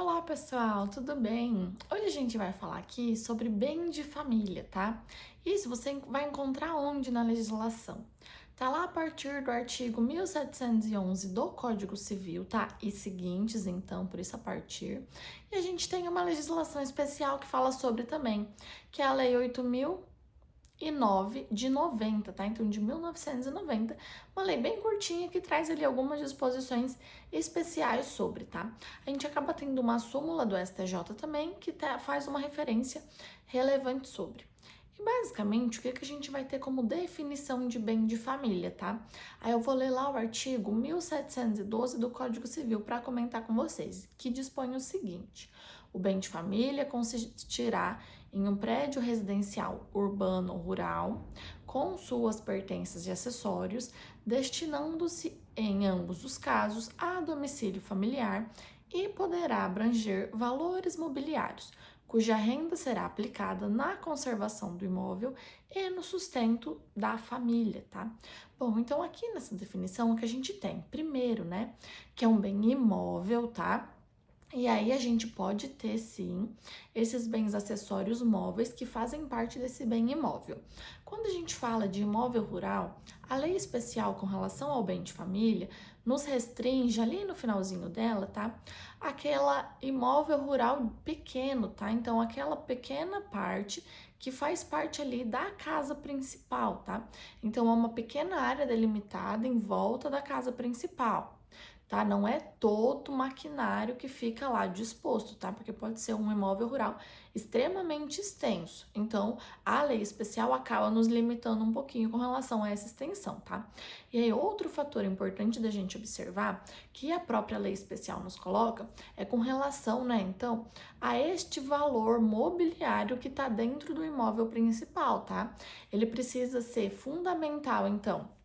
Olá pessoal, tudo bem? Hoje a gente vai falar aqui sobre bem de família, tá? Isso você vai encontrar onde na legislação? Tá lá a partir do artigo 1711 do Código Civil, tá? E seguintes, então, por isso a partir. E a gente tem uma legislação especial que fala sobre também, que é a Lei 8.009 de 90, tá? Então, de 1990, uma lei bem curtinha que traz ali algumas disposições especiais sobre, tá? A gente acaba tendo uma súmula do STJ também que faz uma referência relevante sobre. E basicamente, o que a gente vai ter como definição de bem de família, tá? Aí eu vou ler lá o artigo 1712 do Código Civil para comentar com vocês, que dispõe o seguinte: o bem de família consistirá em um prédio residencial urbano ou rural, com suas pertences e acessórios, destinando-se, em ambos os casos, a domicílio familiar e poderá abranger valores mobiliários, cuja renda será aplicada na conservação do imóvel e no sustento da família, tá? Bom, então aqui nessa definição o que a gente tem? Primeiro, né, que é um bem imóvel, tá? E aí a gente pode ter sim esses bens acessórios móveis que fazem parte desse bem imóvel. Quando a gente fala de imóvel rural, a lei especial com relação ao bem de família nos restringe ali no finalzinho dela, tá? Aquela imóvel rural pequeno, tá? Então aquela pequena parte que faz parte ali da casa principal, tá? Então é uma pequena área delimitada em volta da casa principal, tá? Não é todo o maquinário que fica lá disposto, tá? Porque pode ser um imóvel rural extremamente extenso. Então, a lei especial acaba nos limitando um pouquinho com relação a essa extensão, tá? E aí, outro fator importante da gente observar, que a própria lei especial nos coloca, é com relação, né, então, a este valor mobiliário que tá dentro do imóvel principal, tá? Ele precisa ser fundamental, então,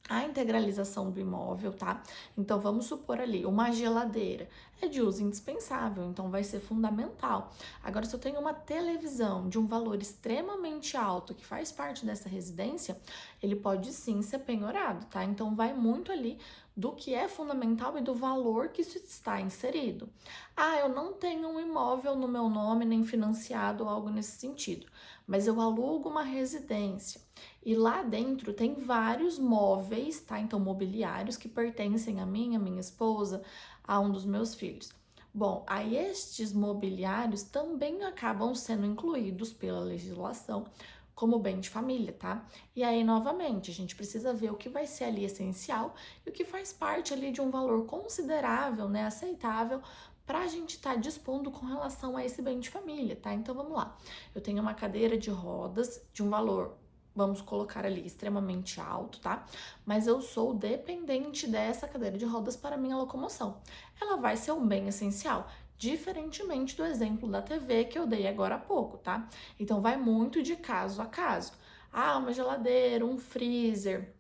a integralização do imóvel, tá? Então vamos supor ali, uma geladeira é de uso indispensável, então vai ser fundamental. Agora, se eu tenho uma televisão de um valor extremamente alto que faz parte dessa residência, ele pode sim ser penhorado, tá? Então vai muito ali do que é fundamental e do valor que isso está inserido. Ah, eu não tenho um imóvel no meu nome, nem financiado ou algo nesse sentido, mas eu alugo uma residência. E lá dentro tem vários móveis, tá? Então, mobiliários que pertencem a mim, a minha esposa, a um dos meus filhos. Bom, aí estes mobiliários também acabam sendo incluídos pela legislação como bem de família, tá? E aí, novamente, a gente precisa ver o que vai ser ali essencial e o que faz parte ali de um valor considerável, né, aceitável, para a gente estar dispondo com relação a esse bem de família, tá? Então, vamos lá. Eu tenho uma cadeira de rodas de um valor, vamos colocar ali, extremamente alto, tá? Mas eu sou dependente dessa cadeira de rodas para minha locomoção. Ela vai ser um bem essencial, diferentemente do exemplo da TV que eu dei agora há pouco, tá? Então vai muito de caso a caso. Ah, uma geladeira, um freezer,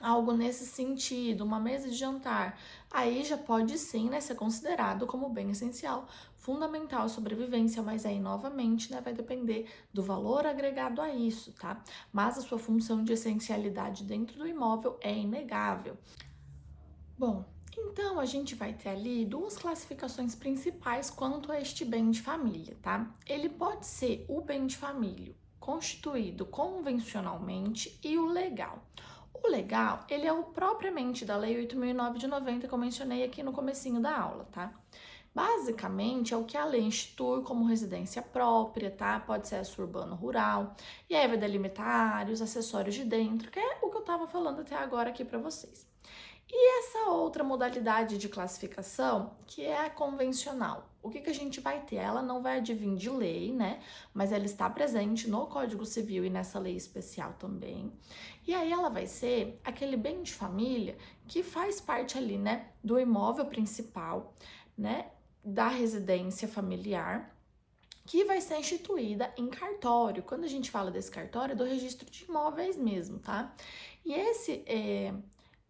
algo nesse sentido, uma mesa de jantar, aí já pode sim, né, ser considerado como bem essencial, fundamental à sobrevivência, mas aí novamente, né, vai depender do valor agregado a isso, tá? Mas a sua função de essencialidade dentro do imóvel é inegável. Bom, então a gente vai ter ali duas classificações principais quanto a este bem de família, tá? Ele pode ser o bem de família constituído convencionalmente e o legal. O legal, ele é o propriamente da Lei 8.009 de 90 que eu mencionei aqui no comecinho da aula, tá? Basicamente, é o que a lei institui como residência própria, tá? Pode ser essa urbano rural, e aí vai delimitar áreas, acessórios de dentro, que é o que eu tava falando até agora aqui para vocês. E essa outra modalidade de classificação, que é a convencional, o que a gente vai ter? Ela não vai advir de lei, né? Mas ela está presente no Código Civil e nessa lei especial também. E aí ela vai ser aquele bem de família que faz parte ali, né, do imóvel principal, né, da residência familiar, que vai ser instituída em cartório. Quando a gente fala desse cartório, é do registro de imóveis mesmo, tá? E esse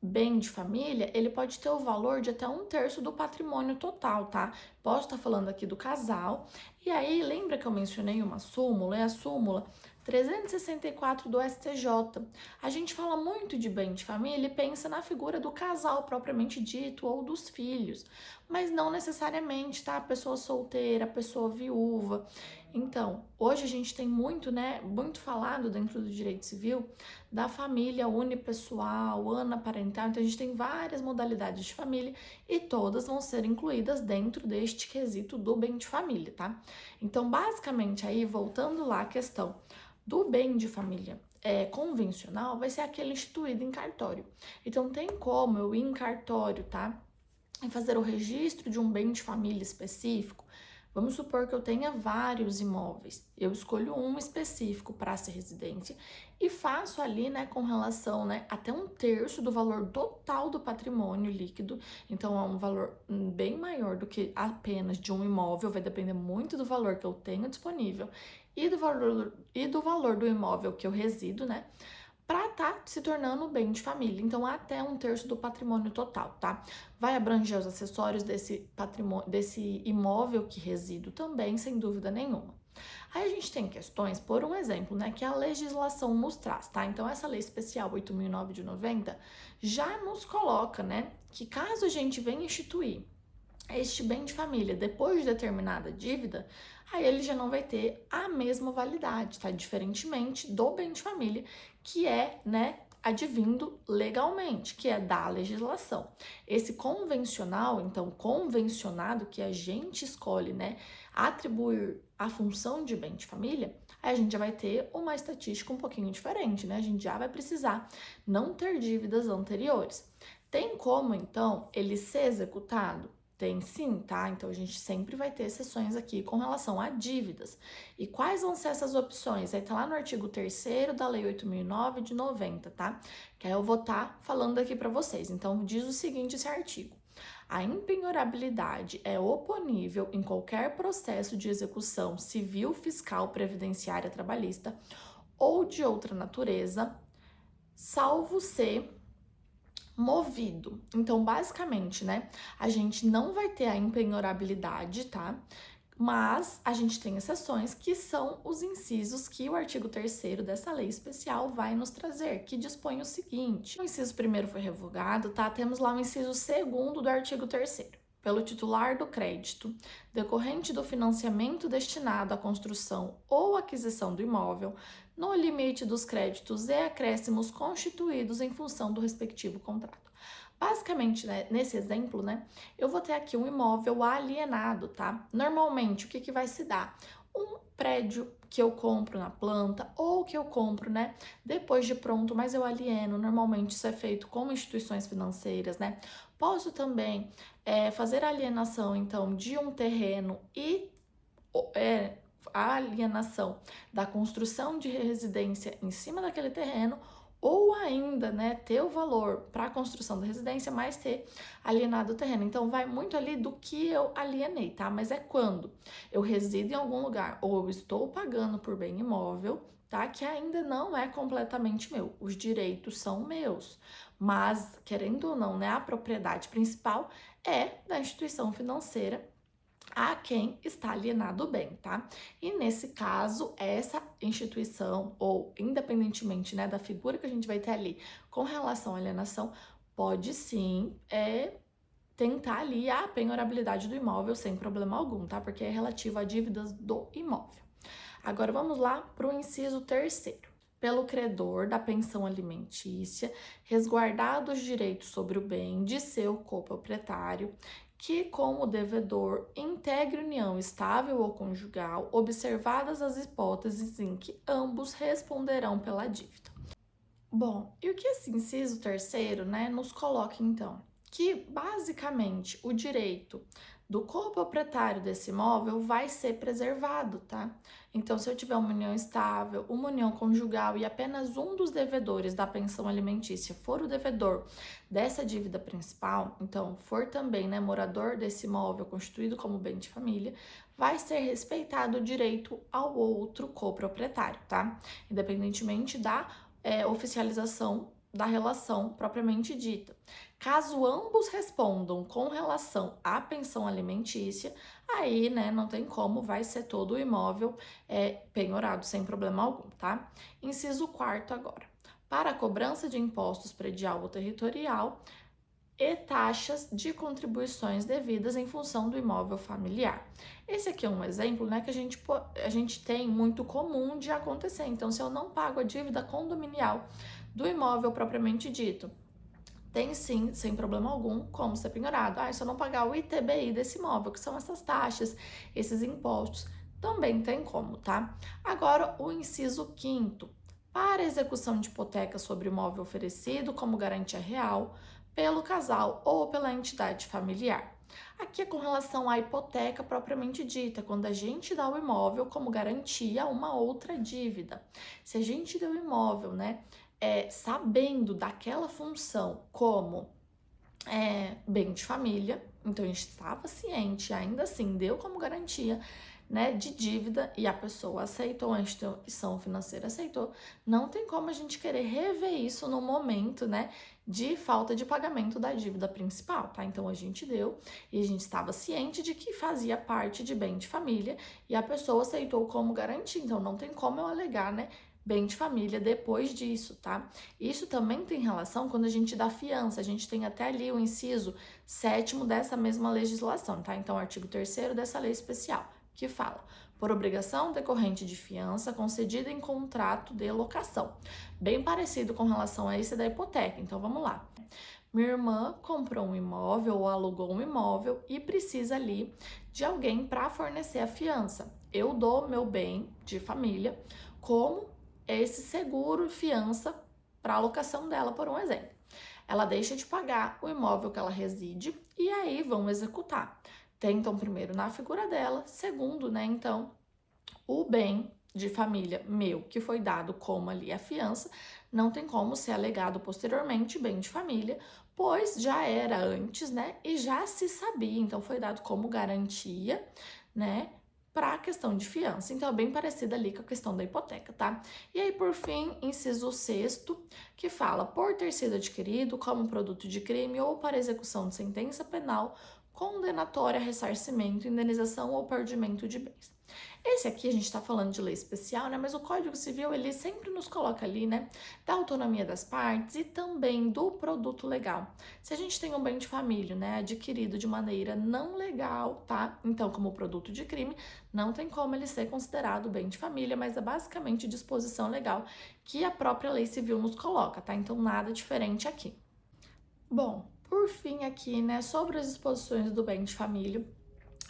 bem de família, ele pode ter o valor de até 1/3 do patrimônio total, tá? Posso estar falando aqui do casal. E aí, lembra que eu mencionei uma súmula? E a súmula 364 do STJ. A gente fala muito de bem de família e pensa na figura do casal propriamente dito ou dos filhos, mas não necessariamente, tá? A pessoa solteira, a pessoa viúva. Então, hoje a gente tem muito, né, muito falado dentro do direito civil da família unipessoal, anaparental. Então, a gente tem várias modalidades de família e todas vão ser incluídas dentro deste quesito do bem de família, tá? Então, basicamente, aí, voltando lá à questão do bem de família convencional, vai ser aquele instituído em cartório. Então, tem como eu ir em cartório, tá? E fazer o registro de um bem de família específico. Vamos supor que eu tenha vários imóveis. Eu escolho um específico para ser residência e faço ali, né, com relação, né, até um terço do valor total do patrimônio líquido. Então, é um valor bem maior do que apenas de um imóvel. Vai depender muito do valor que eu tenho disponível e do valor do imóvel que eu resido, né? Para estar se tornando bem de família. Então, até um terço do patrimônio total, tá? Vai abranger os acessórios desse patrimônio, desse imóvel que resido também, sem dúvida nenhuma. Aí a gente tem questões, por um exemplo, né, que a legislação nos traz, tá? Então, essa lei especial 8.009 de 90 já nos coloca, né, que caso a gente venha instituir este bem de família depois de determinada dívida, aí ele já não vai ter a mesma validade, tá? Diferentemente do bem de família, que é, né, advindo legalmente, que é da legislação. Esse convencional, então, convencionado, que a gente escolhe, né, atribuir a função de bem de família, aí a gente já vai ter uma estatística um pouquinho diferente, né? A gente já vai precisar não ter dívidas anteriores. Tem como, então, ele ser executado? Tem sim, tá? Então a gente sempre vai ter exceções aqui com relação a dívidas. E quais vão ser essas opções? Aí tá lá no artigo 3º da Lei 8.009 de 90, tá? Que aí eu vou estar falando aqui para vocês. Então diz o seguinte esse artigo: a impenhorabilidade é oponível em qualquer processo de execução civil, fiscal, previdenciária, trabalhista ou de outra natureza, salvo se movido. Então, basicamente, né, a gente não vai ter a impenhorabilidade, tá? Mas a gente tem exceções que são os incisos que o artigo 3º dessa lei especial vai nos trazer, que dispõe o seguinte: o inciso 1º foi revogado, tá? Temos lá o inciso 2º do artigo 3º. Pelo titular do crédito, decorrente do financiamento destinado à construção ou aquisição do imóvel, no limite dos créditos e acréscimos constituídos em função do respectivo contrato. Basicamente, né, nesse exemplo, né, eu vou ter aqui um imóvel alienado, tá? Normalmente, o que vai se dar? Um prédio que eu compro na planta ou que eu compro, né, depois de pronto, mas eu alieno. Normalmente, isso é feito com instituições financeiras, né? Posso também fazer a alienação, então, de um terreno e a alienação da construção de residência em cima daquele terreno, ou ainda, né, ter o valor para a construção da residência, mas ter alienado o terreno. Então, vai muito ali do que eu alienei, tá? Mas é quando eu resido em algum lugar ou eu estou pagando por bem imóvel, tá? Que ainda não é completamente meu. Os direitos são meus, mas, querendo ou não, né, a propriedade principal é da instituição financeira a quem está alienado o bem, tá? E nesse caso, essa instituição, ou independentemente, né, da figura que a gente vai ter ali com relação à alienação, pode sim tentar ali a penhorabilidade do imóvel sem problema algum, tá? Porque é relativo a dívidas do imóvel. Agora vamos lá para o inciso 3º. Pelo credor da pensão alimentícia, resguardado os direitos sobre o bem de seu coproprietário, que, como devedor, integre união estável ou conjugal, observadas as hipóteses em que ambos responderão pela dívida. Bom, e o que esse inciso 3º, né, nos coloca então? Que basicamente o direito do coproprietário desse imóvel vai ser preservado, tá? Então, se eu tiver uma união estável, uma união conjugal e apenas um dos devedores da pensão alimentícia for o devedor dessa dívida principal, então for também, né, morador desse imóvel constituído como bem de família, vai ser respeitado o direito ao outro coproprietário, tá? Independentemente da oficialização da relação propriamente dita. Caso ambos respondam com relação à pensão alimentícia, aí, né, não tem como, vai ser todo o imóvel penhorado sem problema algum, tá? Inciso 4 agora. Para a cobrança de impostos predial ou territorial e taxas de contribuições devidas em função do imóvel familiar. Esse aqui é um exemplo, né, que a gente tem muito comum de acontecer. Então, se eu não pago a dívida condominial do imóvel propriamente dito, tem sim, sem problema algum, como ser penhorado. Se eu não pagar o ITBI desse imóvel, que são essas taxas, esses impostos, também tem como, tá? Agora, o inciso 5º. Para execução de hipoteca sobre o imóvel oferecido como garantia real pelo casal ou pela entidade familiar. Aqui é com relação à hipoteca propriamente dita, quando a gente dá o imóvel como garantia a uma outra dívida. Se a gente deu o imóvel, né, sabendo daquela função como bem de família, então a gente estava ciente, ainda assim deu como garantia, né, de dívida e a pessoa aceitou, a instituição financeira aceitou, não tem como a gente querer rever isso no momento, né, de falta de pagamento da dívida principal, tá? Então a gente deu e a gente estava ciente de que fazia parte de bem de família e a pessoa aceitou como garantia, então não tem como eu alegar, né, bem de família depois disso, tá? Isso também tem relação quando a gente dá fiança, a gente tem até ali o inciso 7º dessa mesma legislação, tá? Então, artigo 3º dessa lei especial, que fala: por obrigação decorrente de fiança concedida em contrato de locação. Bem parecido com relação a esse da hipoteca. Então, vamos lá. Minha irmã comprou um imóvel ou alugou um imóvel e precisa ali de alguém para fornecer a fiança. Eu dou meu bem de família como esse seguro fiança para a locação dela, por um exemplo. Ela deixa de pagar o imóvel que ela reside e aí vão executar. Tentam primeiro na figura dela, segundo, né, então, o bem de família meu, que foi dado como ali a fiança, não tem como ser alegado posteriormente bem de família, pois já era antes, né, e já se sabia, então foi dado como garantia, né, para a questão de fiança. Então, é bem parecida ali com a questão da hipoteca, tá? E aí, por fim, inciso 6º, que fala: por ter sido adquirido como produto de crime ou para execução de sentença penal condenatória, ressarcimento, indenização ou perdimento de bens. Esse aqui a gente está falando de lei especial, né? Mas o Código Civil, ele sempre nos coloca ali, né, da autonomia das partes e também do produto legal. Se a gente tem um bem de família, né, adquirido de maneira não legal, tá? Então, como produto de crime, não tem como ele ser considerado bem de família, mas é basicamente disposição legal que a própria lei civil nos coloca, tá? Então, nada diferente aqui. Bom, por fim aqui, né, sobre as disposições do bem de família,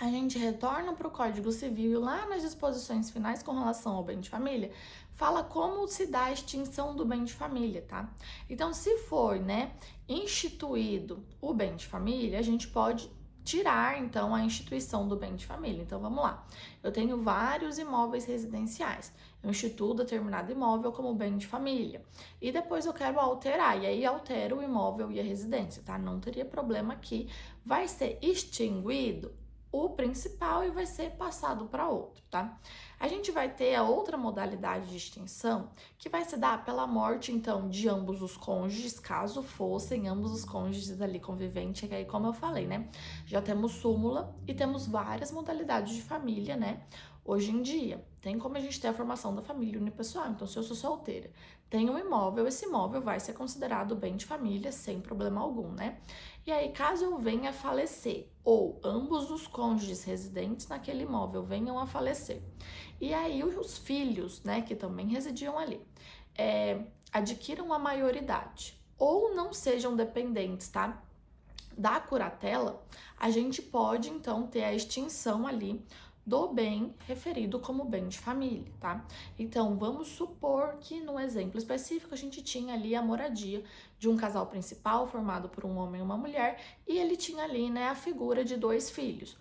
a gente retorna para o Código Civil e lá nas disposições finais com relação ao bem de família, fala como se dá a extinção do bem de família, tá? Então, se for, né, instituído o bem de família, a gente pode tirar, então, a instituição do bem de família. Então, vamos lá. Eu tenho vários imóveis residenciais. Eu instituo determinado imóvel como bem de família. E depois eu quero alterar, e aí altero o imóvel e a residência, tá? Não teria problema aqui. Vai ser extinguido o principal e vai ser passado para outro, tá? A gente vai ter a outra modalidade de extinção, que vai se dar pela morte, então, de ambos os cônjuges, caso fossem ambos os cônjuges ali conviventes, que aí, como eu falei, né, já temos súmula e temos várias modalidades de família, né, hoje em dia. Tem como a gente ter a formação da família unipessoal, então, se eu sou solteira, tenho um imóvel, esse imóvel vai ser considerado bem de família sem problema algum, né? E aí, caso eu venha a falecer, ou ambos os cônjuges residentes naquele imóvel venham a falecer, e aí os filhos, né, que também residiam ali, adquiram a maioridade, ou não sejam dependentes, tá, da curatela, a gente pode, então, ter a extinção ali do bem referido como bem de família, tá? Então, vamos supor que no exemplo específico a gente tinha ali a moradia de um casal principal formado por um homem e uma mulher e ele tinha ali, né, a figura de 2 filhos.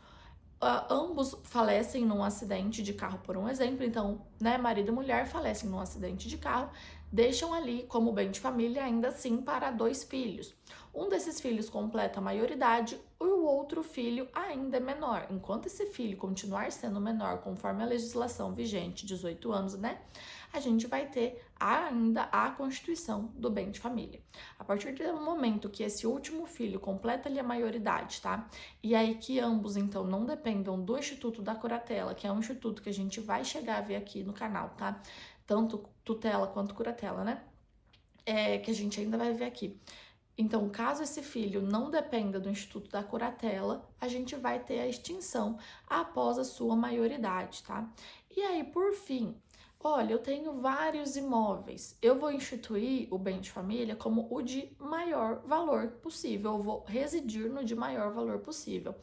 Ambos falecem num acidente de carro, por um exemplo, então, né, marido e mulher falecem num acidente de carro, deixam ali como bem de família ainda assim para 2 filhos. Um desses filhos completa a maioridade, o outro filho ainda é menor. Enquanto esse filho continuar sendo menor, conforme a legislação vigente, 18 anos, né? A gente vai ter ainda a constituição do bem de família. A partir do momento que esse último filho completa ali a maioridade, tá? E aí que ambos, então, não dependam do Instituto da Curatela, que é um instituto que a gente vai chegar a ver aqui no canal, tá? Tanto tutela quanto curatela, né? Que a gente ainda vai ver aqui. Então, caso esse filho não dependa do Instituto da Curatela, a gente vai ter a extinção após a sua maioridade, tá? E aí, por fim, olha, eu tenho vários imóveis. Eu vou instituir o bem de família como o de maior valor possível. Eu vou residir no de maior valor possível.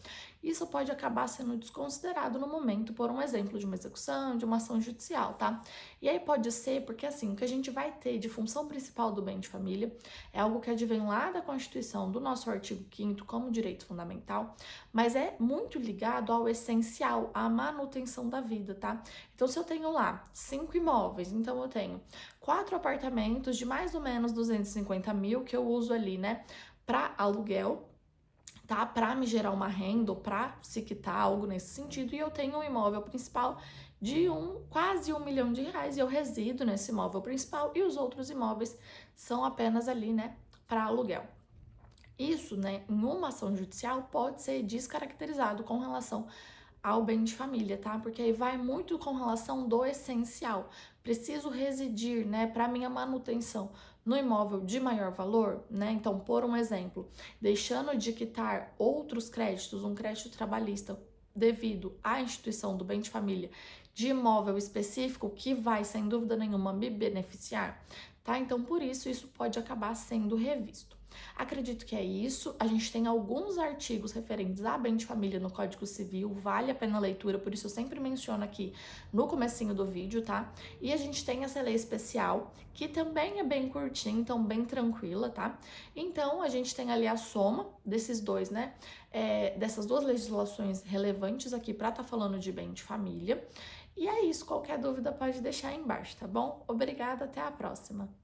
Isso pode acabar sendo desconsiderado no momento por um exemplo de uma execução, de uma ação judicial, tá? E aí pode ser porque, assim, o que a gente vai ter de função principal do bem de família é algo que advém lá da Constituição, do nosso artigo 5º como direito fundamental, mas é muito ligado ao essencial, à manutenção da vida, tá? Então, se eu tenho lá 5 imóveis, então eu tenho 4 apartamentos de mais ou menos 250 mil que eu uso ali, né, para aluguel, tá? Para me gerar uma renda ou para se quitar algo nesse sentido, e eu tenho um imóvel principal de quase R$ 1 milhão e eu resido nesse imóvel principal e os outros imóveis são apenas ali, né, para aluguel. Isso, né, em uma ação judicial pode ser descaracterizado com relação ao bem de família, tá? Porque aí vai muito com relação do essencial. Preciso residir, né, para minha manutenção no imóvel de maior valor, né? Então, por um exemplo, deixando de quitar outros créditos, um crédito trabalhista devido à instituição do bem de família de imóvel específico que vai, sem dúvida nenhuma, me beneficiar, tá? Então, por isso pode acabar sendo revisto. Acredito que é isso. A gente tem alguns artigos referentes a bem de família no Código Civil, vale a pena a leitura, por isso eu sempre menciono aqui no comecinho do vídeo, tá? E a gente tem essa lei especial, que também é bem curtinha, então bem tranquila, tá? Então, a gente tem ali a soma desses dois, né? Dessas duas legislações relevantes aqui para estar falando de bem de família. E é isso, qualquer dúvida pode deixar aí embaixo, tá bom? Obrigada, até a próxima!